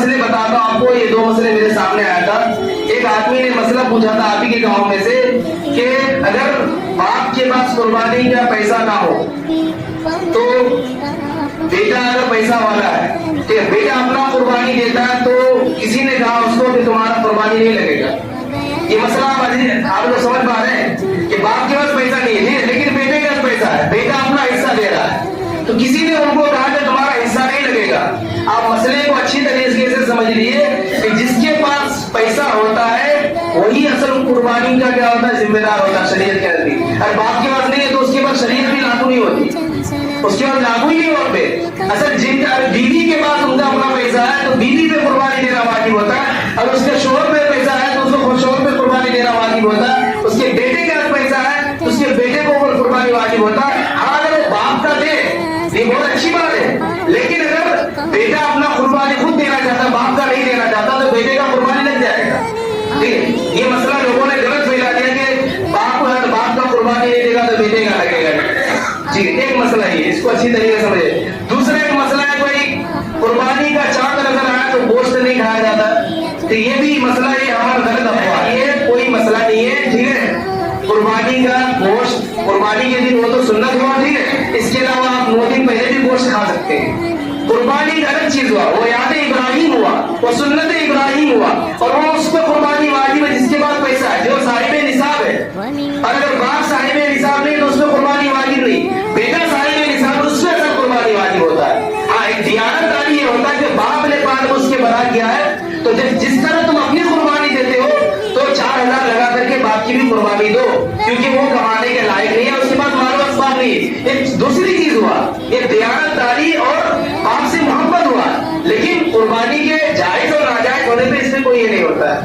مسئلے بتاتا ہوں آپ کو. یہ 2 مسئلے میرے سامنے آیا تھا. ایک آدمی نے مسئلہ پوچھا تھا آپ ہی کے گاؤں میں سے کہ اگر باپ کے پاس قربانی کا پیسہ نہ ہو تو بیٹا اگر پیسہ والا ہے کہ بیٹا اپنا قربانی دیتا ہے تو کسی نے کہا اس کو کہ تمہارا قربانی نہیں لگے گا. یہ مسئلہ آپ لوگ سمجھ پا رہے ہیں کہ باپ کے پاس پیسہ نہیں ہے لیکن بیٹے کے پاس پیسہ ہے, بیٹا اپنا حصہ دے رہا ہے, تو کسی نے ان کو کہا کہ تمہارا حصہ نہیں لگے گا. آپ مسئلے کو اچھی طریقے سے سمجھ لیجیے کہ جس کے پاس پیسہ ہوتا ہے وہی اصل قربانی کا کیا ہوتا ہے, ذمہ دار ہوتا ہے شریعت کے نزدیک. اگر باپ کے پاس نہیں ہے تو اس کے پاس شریعت بھی لاگو نہیں ہوتی, اس کے بعد لاگو ہی نہیں ہوتے. اصل بیوی کے پاس ان کا اپنا پیسہ ہے تو بیوی پہ قربانی دینا واجب ہوتا ہے, اور اس کے شوہر پہ پیسہ ہے تو اس کو شوہر پہ قربانی دینا واجب ہوتا ہے. اس کے بیٹے کے پاس پیسہ ہے تو اس کے بیٹے کو قربانی واجب ہوتا ہے. ہاں اگر وہ باپ کا دے یہ بہت اچھی بات ہے, لیکن اگر بیٹا اپنا قربانی خود دینا چاہتا, باپ کا نہیں دینا چاہتا تو بیٹے کا قربانی لگ جائے گا. ٹھیک ہے, یہ مسئلہ لوگوں نے غلط پھیلا دیا کہ باپ کا قربانی نہیں دے گا تو بیٹے کا لگے گا. جی ایک مسئلہ یہ, اس کو اچھی طریقے سے سمجھے. دوسرا ایک مسئلہ ہے کوئی قربانی کا چاند نظر آیا تو گوشت نہیں کھایا جاتا, تو یہ بھی مسئلہ یہ ہمارا غلط افواہ, یہ کوئی مسئلہ نہیں ہے. ٹھیک ہے, قربانی کا گوشت قربانی کے دن وہ تو سنت ہوا, ٹھیک ہے, اس کے علاوہ آپ 9 دن پہلے بھی گوشت کھا سکتے ہیں. قربانی ایک الگ چیز ہوا, وہ یاد ابراہیم ہوا, وہ سنت ابراہیم ہوا, اور وہ اس پہ قربانی واجب ہے جس کے پاس پیسہ ہے, جو صاحب نصاب ہے. اور اگر باپ صاحب نصاب نہیں تو اس پہ قربانی واجب نہیں, بیٹا صاحب نصاب اس پہ اصل قربانی واجب ہوتا ہے. ہاں ایک دیانت داری یہ ہوتا ہے کہ باپ نے پال اس کے بنا کیا ہے, تو جس طرح تم اپنی قربانی دیتے ہو تو 4000 لگا کر کے باپ کی بھی قربانی دو, کیونکہ وہ کمانے کے لائق نہیں ہے, اس کے پاس مال و اسباب نہیں. ایک دوسری چیز ہوا, یہ دیانت داری اور باپ سے محبت ہوا, لیکن قربانی کے جائز اور ناجائز ہونے پہ اس میں کوئی یہ نہیں ہوتا ہے.